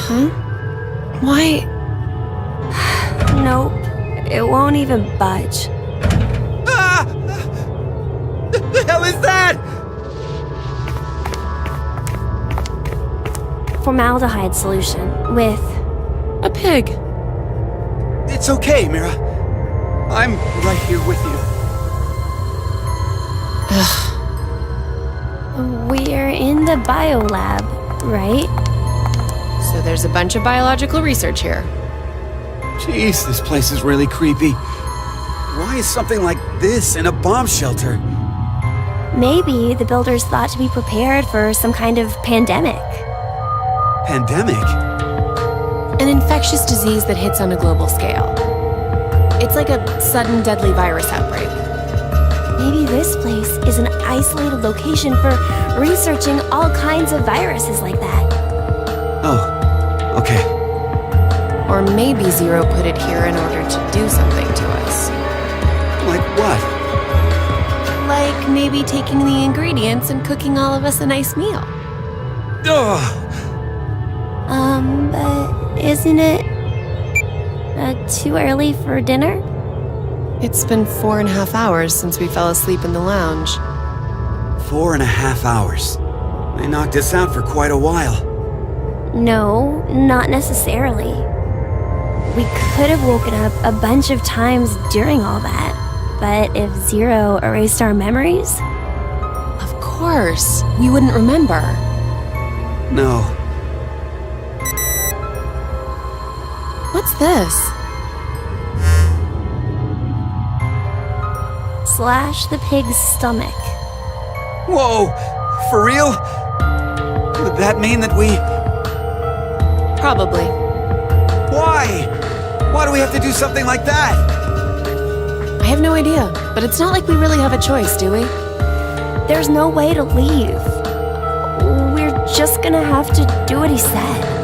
Huh? Why? Nope. It won't even budge. Ah! The hell is that? Formaldehyde solution with... A pig. It's okay, Mira. I'm right here with you. We're in the Biolab, right? So there's a bunch of biological research here. Jeez, this place is really creepy. Why is something like this in a bomb shelter? Maybe the builders thought to be prepared for some kind of pandemic. Pandemic? An infectious disease that hits on a global scale. It's like a sudden deadly virus outbreak. Maybe this place is an isolated location for researching all kinds of viruses like that. Oh, okay. Or maybe Zero put it here in order to do something to us. Like what? Like maybe taking the ingredients and cooking all of us a nice meal. Ugh! But isn't it too early for dinner? It's been 4.5 hours since we fell asleep in the lounge. 4.5 hours. They knocked us out for quite a while. No, not necessarily. We could have woken up a bunch of times during all that, but if Zero erased our memories... Of course, we wouldn't remember. No. What's this? Slash the pig's stomach. Whoa! For real? Would that mean that we... Probably. Why? Why do we have to do something like that? I have no idea, but it's not like we really have a choice, do we? There's no way to leave. We're just gonna have to do what he said.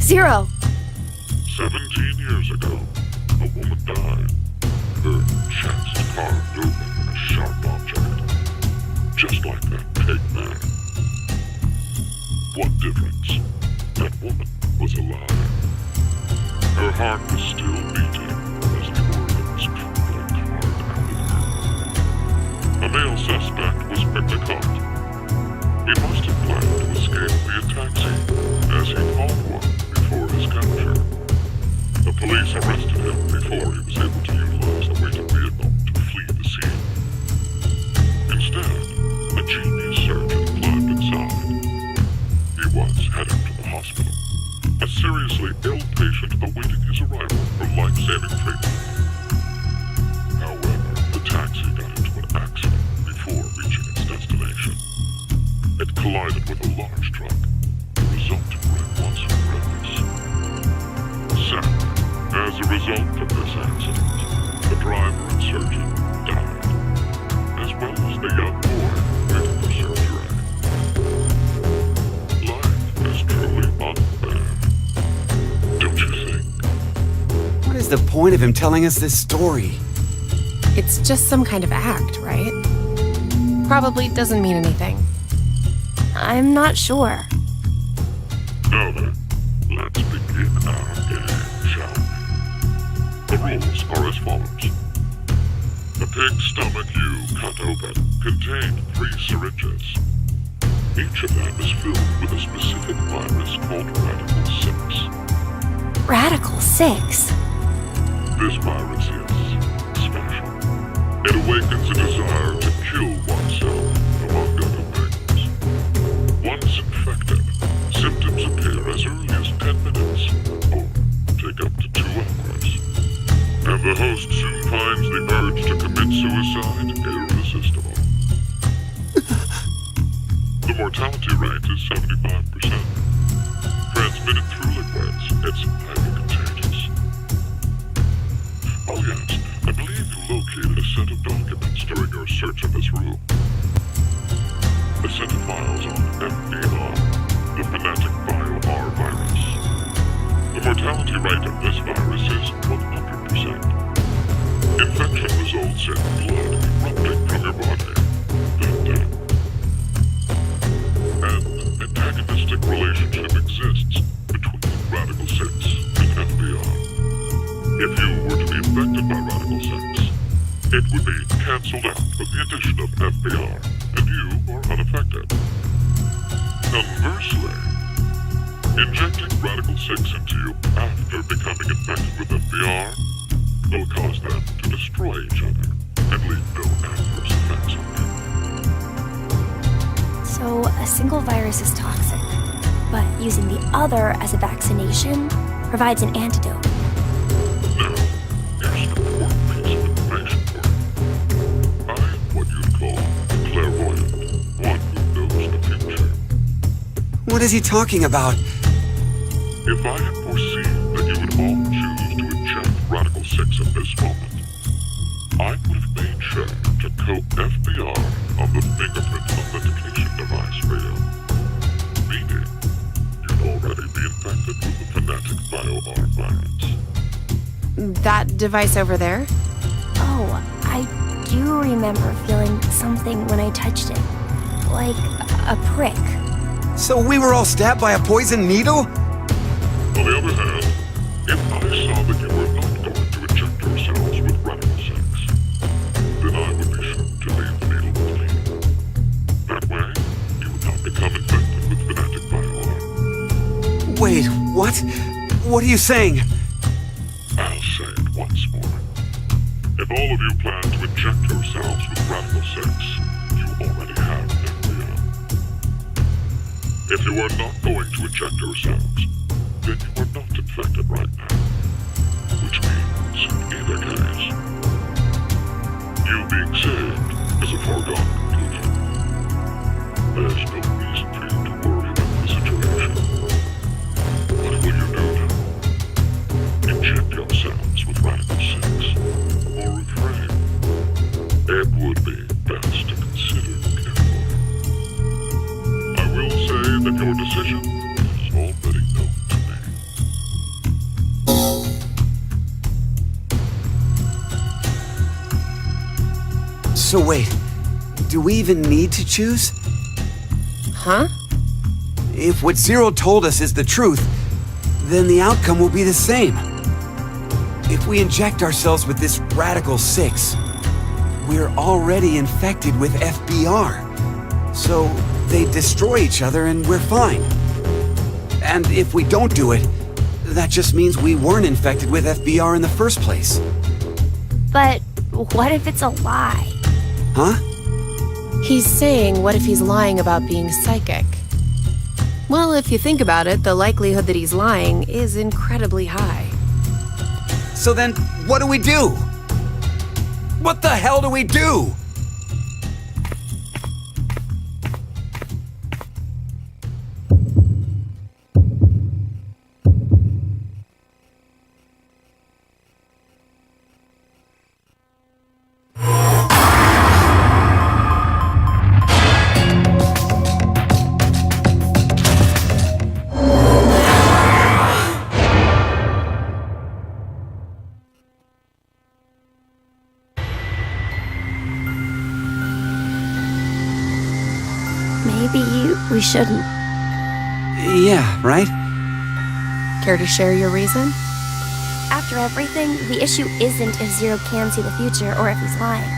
Zero! 17 years ago, a woman died. Her chance point of him telling us this story? It's just some kind of act, right? Probably doesn't mean anything. I'm not sure. Now then, let's begin our game, shall we? The rules are as follows. The pig's stomach you cut open contained 3 syringes. Each of them is filled with a specific virus called Radical-6. Radical-6? This virus is special. It awakens a desire to kill oneself, among other things. Once infected, symptoms appear as early as 10 minutes, or take up to 2 hours. And the host soon finds the urge to commit suicide irresistible. The mortality rate is 75%. Transmitted through liquids, it's highly contagious. Oh yes, I believe you located a set of documents during your search of this room. A set of files on FBR, the phonetic bio-R virus. The mortality rate of this virus is 100%. Infection results in blood erupting from your body, then death. An antagonistic relationship exists between Radical-6 and FBR. If you were to be infected by Radical-6, it would be cancelled out with the addition of FBR, and you are unaffected. Conversely, injecting Radical-6 into you after becoming infected with FBR will cause them to destroy each other and leave no adverse effects on you. So a single virus is toxic, but using the other as a vaccination provides an antidote. Now, here's an important piece of information for you. I am what you'd call a clairvoyant, one who knows the future. What is he talking about? If I had foreseen that you would all choose to inject Radical-6 at this moment, I would have made sure to coat FBR on the fingerprint authentication device for you. Meaning, you'd already be infected with the phonetic bio-R virus. That device over there? Oh, I do remember feeling something when I touched it. Like a prick. So we were all stabbed by a poison needle? On the other hand, if I saw that you were not going to inject yourselves with Radical-6, then I would be sure to leave the needle clean. That way, you would not become infected with phonetic bio-R. Wait, what? What are you saying? I'll say it once more. If all of you plan to inject yourselves with Radical-6, you already have FBR. If you are not going to inject yourselves, then you are not infected right now. Which means, in either case, you being saved is a foregone conclusion. There's no reason for you to worry about the situation. What will you do now? Inject yourselves with Radical-6, or refrain. It would be best to consider carefully. I will say that your decision is already known to me. So wait, do we even need to choose? Huh? If what Zero told us is the truth, then the outcome will be the same. If we inject ourselves with this Radical-6, we're already infected with FBR. So they destroy each other and we're fine. And if we don't do it, that just means we weren't infected with FBR in the first place. But what if it's a lie? Huh? He's saying, what if he's lying about being psychic? Well, if you think about it, the likelihood that he's lying is incredibly high. So then, what do we do? What the hell do we do? maybe we shouldn't. Yeah, right? Care to share your reason? After everything, the issue isn't if Zero can see the future or if he's lying.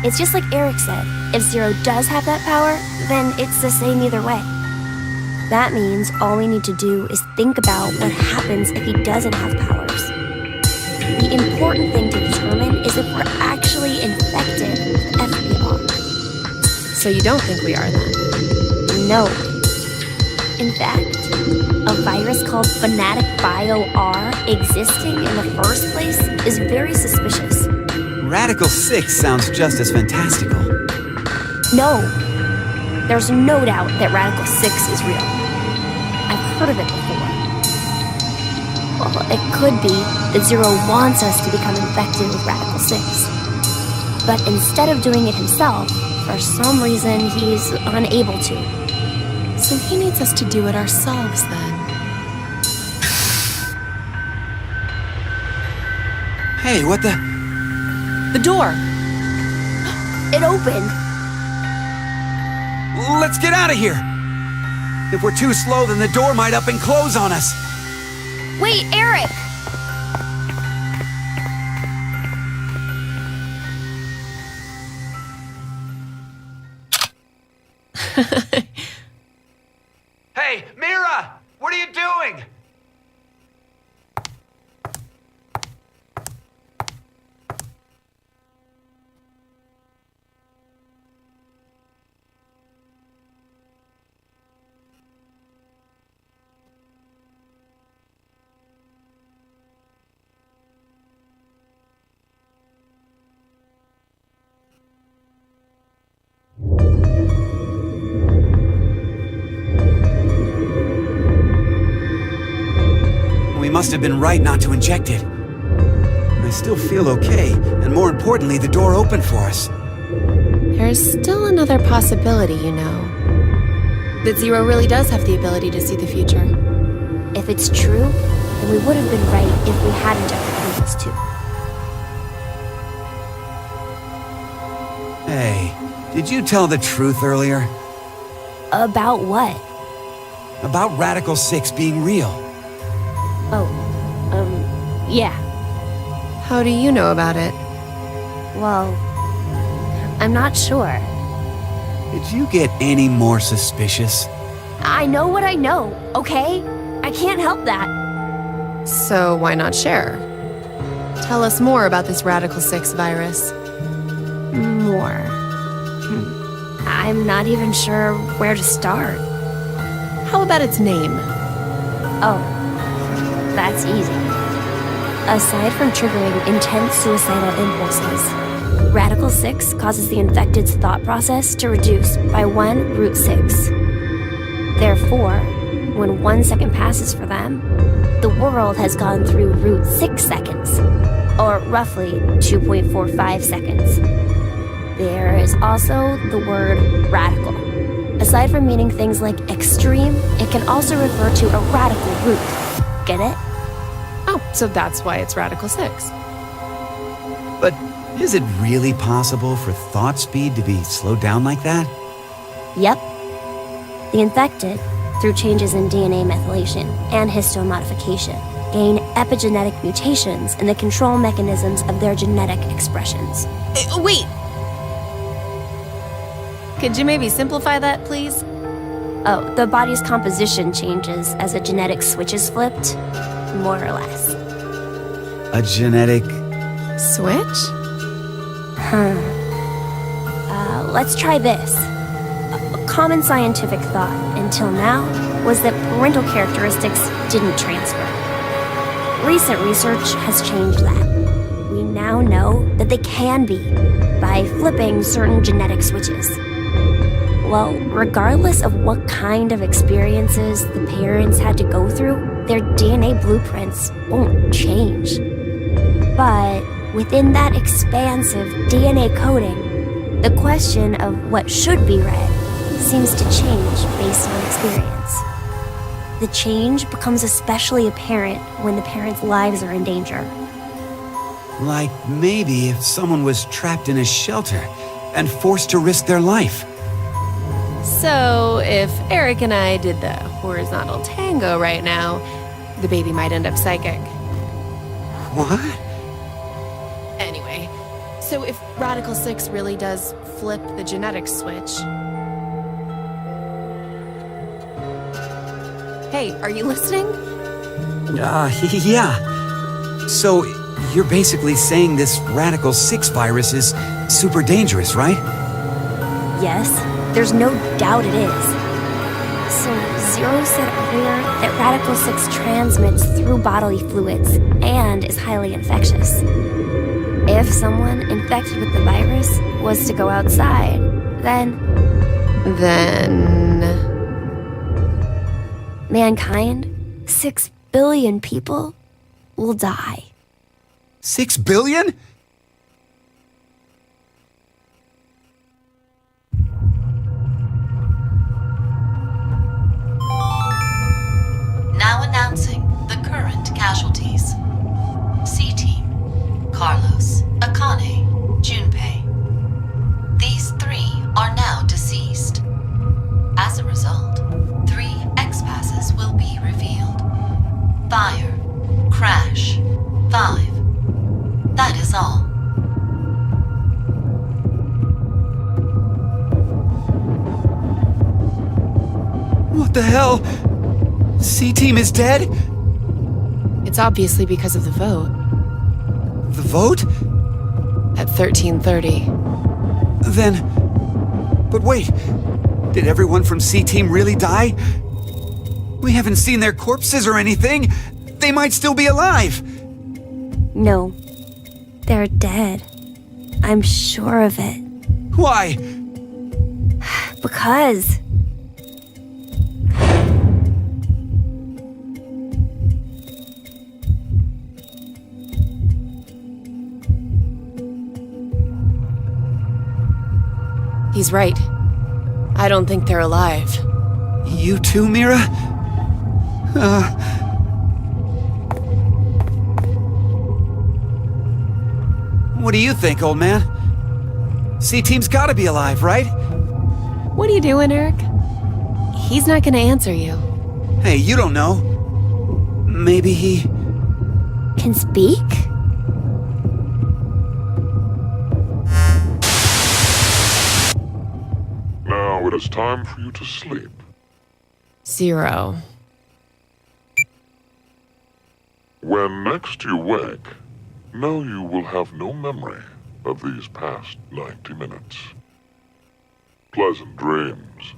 It's just like Eric said, if Zero does have that power, then it's the same either way. That means all we need to do is think about what happens if he doesn't have powers. The important thing to determine is if we're actually infected with FBR. So you don't think we are then? No. In fact, a virus called Fanatic Bio-R existing in the first place is very suspicious. Radical-6 sounds just as fantastical. No. There's no doubt that Radical-6 is real. I've heard of it before. Well, it could be that Zero wants us to become infected with Radical-6. But instead of doing it himself, for some reason he's unable to. So he needs us to do it ourselves then. Hey, what the? The door! It opened! Let's get out of here! If we're too slow, then the door might up and close on us. Wait, Eric! Hey, Mira! What are you doing? We must have been right not to inject it. I still feel okay, and more importantly, the door opened for us. There's still another possibility, you know. That Zero really does have the ability to see the future. If it's true, then we would have been right if we hadn't ever those two. Hey, did you tell the truth earlier? About what? About Radical-6 being real. Oh, yeah. How do you know about it? Well, I'm not sure. Did you get any more suspicious? I know what I know, okay? I can't help that. So why not share? Tell us more about this Radical-6 virus. More. I'm not even sure where to start. How about its name? Oh, that's easy. Aside from triggering intense suicidal impulses, Radical-6 causes the infected's thought process to reduce by 1√6. Therefore, when 1 second passes for them, the world has gone through √6 seconds, or roughly 2.45 seconds. There is also the word radical. Aside from meaning things like extreme, it can also refer to a radical root. Get it? Oh, so that's why it's Radical-6. But is it really possible for thought speed to be slowed down like that? Yep. The infected, through changes in DNA methylation and histone modification, gain epigenetic mutations in the control mechanisms of their genetic expressions. Wait! Could you maybe simplify that, please? Oh, the body's composition changes as a genetic switch is flipped, more or less. A genetic... Switch? Let's try this. A common scientific thought until now was that parental characteristics didn't transfer. Recent research has changed that. We now know that they can be, by flipping certain genetic switches. Well, regardless of what kind of experiences the parents had to go through, their DNA blueprints won't change. But within that expansive DNA coding, the question of what should be read seems to change based on experience. The change becomes especially apparent when the parents' lives are in danger. Like maybe if someone was trapped in a shelter and forced to risk their life. So, if Eric and I did the horizontal tango right now, the baby might end up psychic. What? Anyway, so if Radical-6 really does flip the genetics switch... Hey, are you listening? Yeah. So, you're basically saying this Radical-6 virus is super dangerous, right? Yes, there's no doubt it is. So, Zero said earlier that Radical-6 transmits through bodily fluids and is highly infectious. If someone infected with the virus was to go outside, then mankind, 6 billion people, will die. 6 billion? Now announcing the current casualties. C-Team, Carlos, Akane, Junpei. These 3 are now deceased. As a result, 3 X-passes will be revealed. Fire, crash, 5. That is all. What the hell? C-Team is dead? It's obviously because of the vote. The vote? At 13:30. Then... But wait, did everyone from C-Team really die? We haven't seen their corpses or anything. They might still be alive. No, they're dead. I'm sure of it. Why? Because... He's right. I don't think they're alive. You too, Mira? What do you think, old man? C-Team's gotta be alive, right? What are you doing, Eric? He's not gonna answer you. Hey, you don't know. Maybe he... can speak? Now it is time for you to sleep. Zero. When next you wake, know you will have no memory of these past 90 minutes. Pleasant dreams.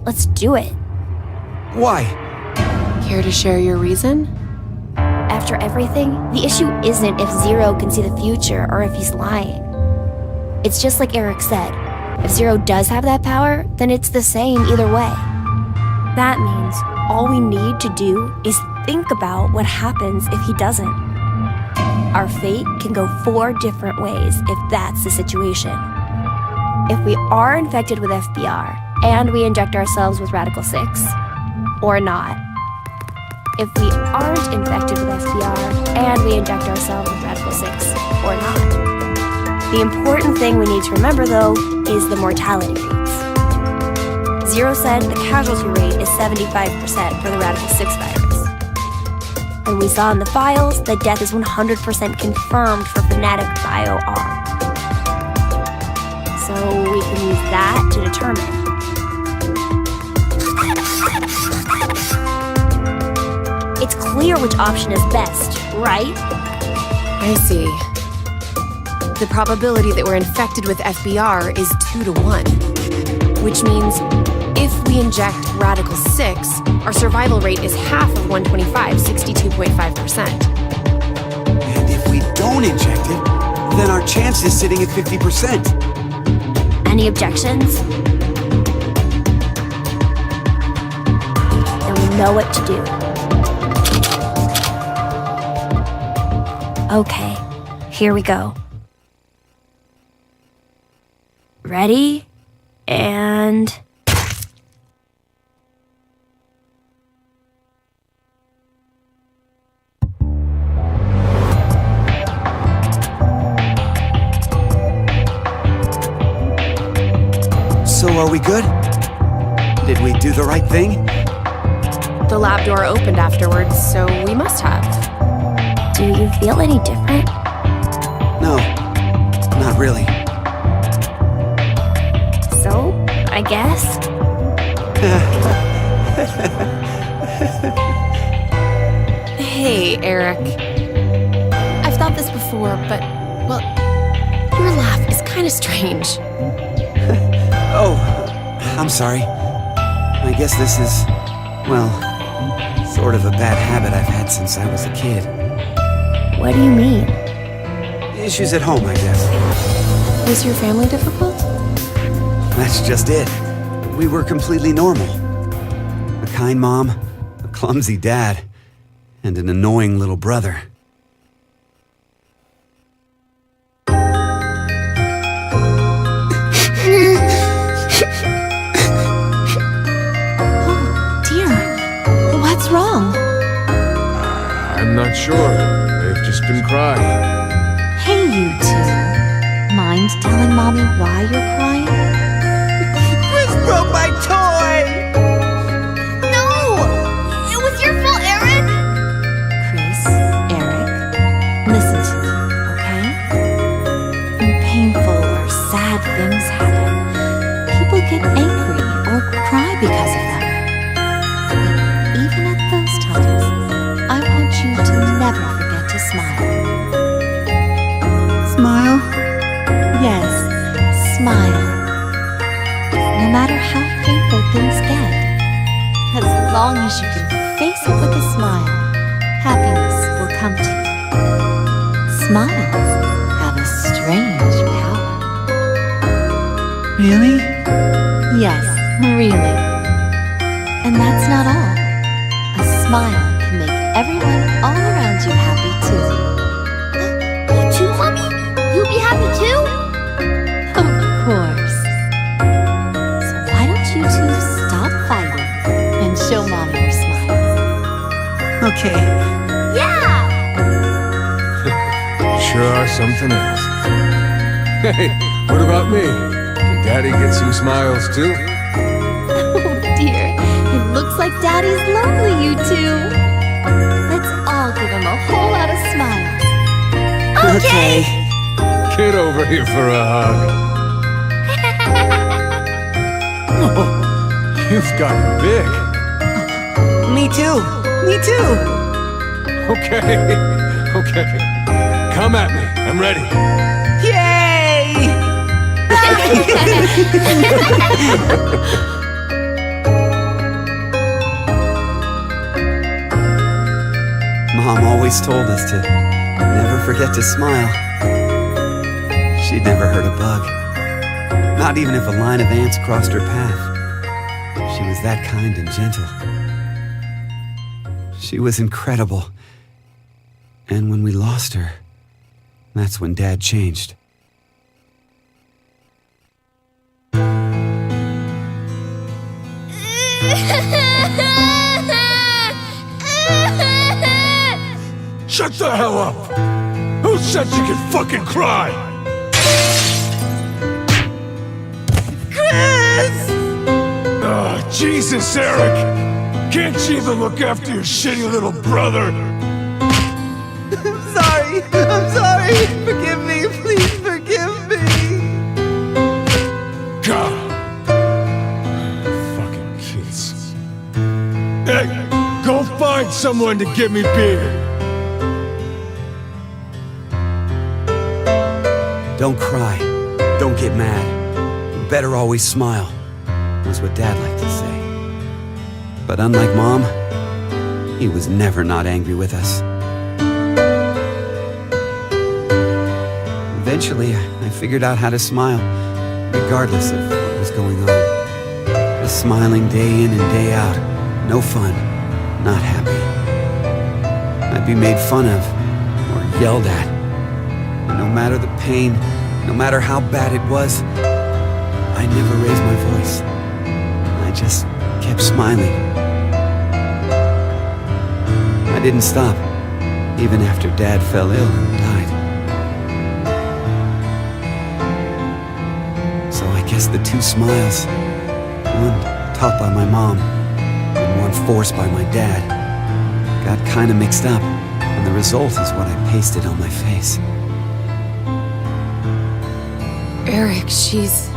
Let's do it. Why? Care to share your reason? After everything, the issue isn't if Zero can see the future or if he's lying. It's just like Eric said. If Zero does have that power, then it's the same either way. That means all we need to do is think about what happens if he doesn't. Our fate can go 4 different ways if that's the situation. If we are infected with FBR, and we inject ourselves with Radical-6, or not. If we aren't infected with FBR, and we inject ourselves with Radical-6, or not. The important thing we need to remember, though, is the mortality rates. Zero said the casualty rate is 75% for the Radical-6 virus. And we saw in the files that death is 100% confirmed for Fnatic Bio-R. So we can use that to determine. It's clear which option is best, right? I see. the probability that we're infected with FBR is 2 to 1. Which means, if we inject Radical-6, our survival rate is half of 125, 62.5%. And if we don't inject it, then our chance is sitting at 50%. Any objections? Then we know what to do. Okay, here we go. Ready? And... So are we good? Did we do the right thing? The lab door opened afterwards, so we must have. Do you feel any different? No, not really. So, I guess? Hey, Eric. I've thought this before, but, well, your laugh is kind of strange. Oh, I'm sorry. I guess this is, well, sort of a bad habit I've had since I was a kid. What do you mean? Issues at home, I guess. Was your family difficult? That's just it. We were completely normal. A kind mom, a clumsy dad, and an annoying little brother. Oh, dear. What's wrong? I'm not sure. They've just been crying. Hey, you two. Mind telling Mommy why you're crying? Chris broke my toy! No! It was your fault, Eric! Chris, Eric, listen to me, okay? When painful or sad things happen, people get angry or cry because of them. But even at those times, I want you to never forget to smile. Smile? Yes, smile. No matter how painful things get, as long as you can face it with a smile, happiness will come to you. Smiles have a strange power. Really? Yes, really. And that's not all. A smile can make everyone all around you happy too. You too, Mommy? You'll be happy too? Of course. So why don't you two stop fighting and show Mommy your smiles? Okay. Yeah! Sure are something else. Hey, what about me? Can Daddy get some smiles too? Oh dear, it looks like Daddy's lonely, you two. Let's all give him a whole lot of smiles. Okay. Get over here for a hug. Oh, you've gotten big. Me too. Me too. Okay, okay. Come at me. I'm ready. Yay! Mom always told us to never forget to smile. She'd never hurt a bug. Not even if a line of ants crossed her path. She was that kind and gentle. She was incredible. And when we lost her, that's when Dad changed. Shut the hell up! Who said you could fucking cry? Chris! Oh, Jesus, Eric! Can't you even look after your shitty little brother? I'm sorry. Forgive me. Please forgive me. God. Fucking kids. Hey, go find someone to give me beer. Don't cry. Don't get mad. You better always smile, was what Dad liked to say. But unlike Mom, he was never not angry with us. Eventually, I figured out how to smile, regardless of what was going on. Just smiling day in and day out. No fun. Not happy. I'd be made fun of, or yelled at. And no matter the pain, no matter how bad it was, I never raised my voice. I just kept smiling. I didn't stop, even after Dad fell ill and died. So I guess the two smiles, one taught by my mom and one forced by my dad, got kinda mixed up, and the result is what I pasted on my face. Eric, she's...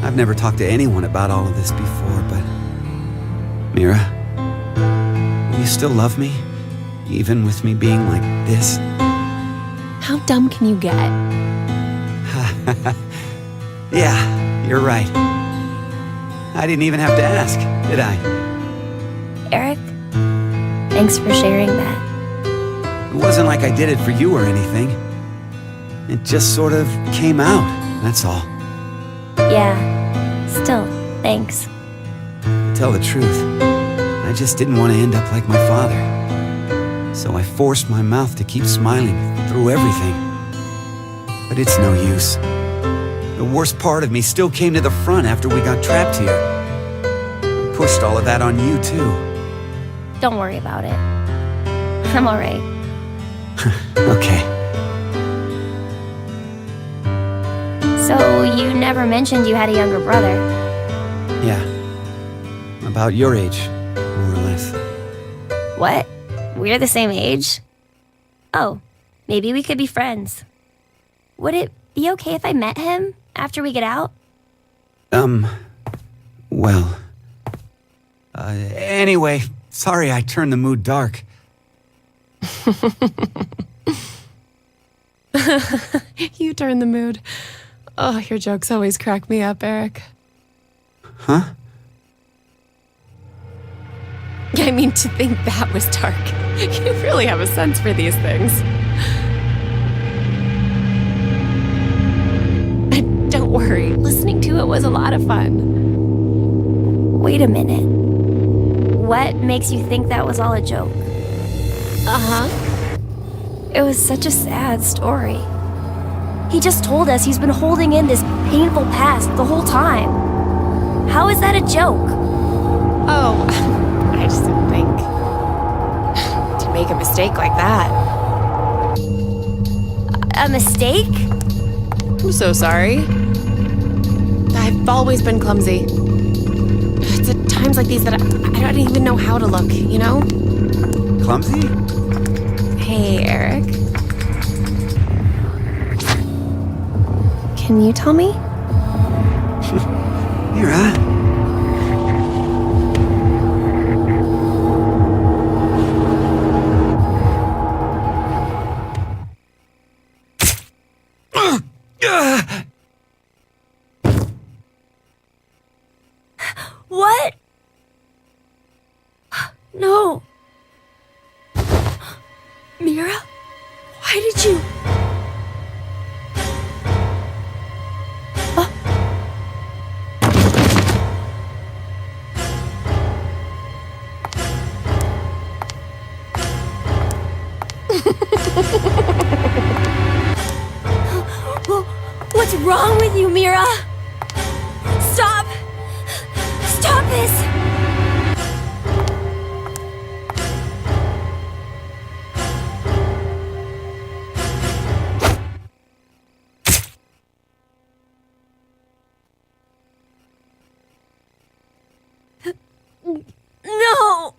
I've never talked to anyone about all of this before, but... Mira, will you still love me? Even with me being like this? How dumb can you get? Yeah, you're right. I didn't even have to ask, did I? Eric, thanks for sharing that. It wasn't like I did it for you or anything. It just sort of came out, that's all. Yeah, still, thanks. To tell the truth, I just didn't want to end up like my father. So I forced my mouth to keep smiling through everything. But it's no use. The worst part of me still came to the front after we got trapped here. I pushed all of that on you, too. Don't worry about it. I'm alright. Okay. So, you never mentioned you had a younger brother. Yeah. About your age, more or less. What? We're the same age? Oh, maybe we could be friends. Would it be okay if I met him after we get out? Well... anyway, sorry I turned the mood dark. You turn the mood. Oh, your jokes always crack me up, Eric. Huh? I mean, to think that was dark. You really have a sense for these things. Don't worry, listening to it was a lot of fun. Wait a minute. What makes you think that was all a joke? Uh-huh. It was such a sad story. He just told us he's been holding in this painful past the whole time. How is that a joke? Oh, I just didn't think to make a mistake like that. A mistake? I'm so sorry. I've always been clumsy. It's at times like these that I don't even know how to look, you know? Clumsy? Hey, Eric. Can you tell me? Mira? What? No. Mira? Why did you... What's wrong with you, Mira? Stop! Stop this! No!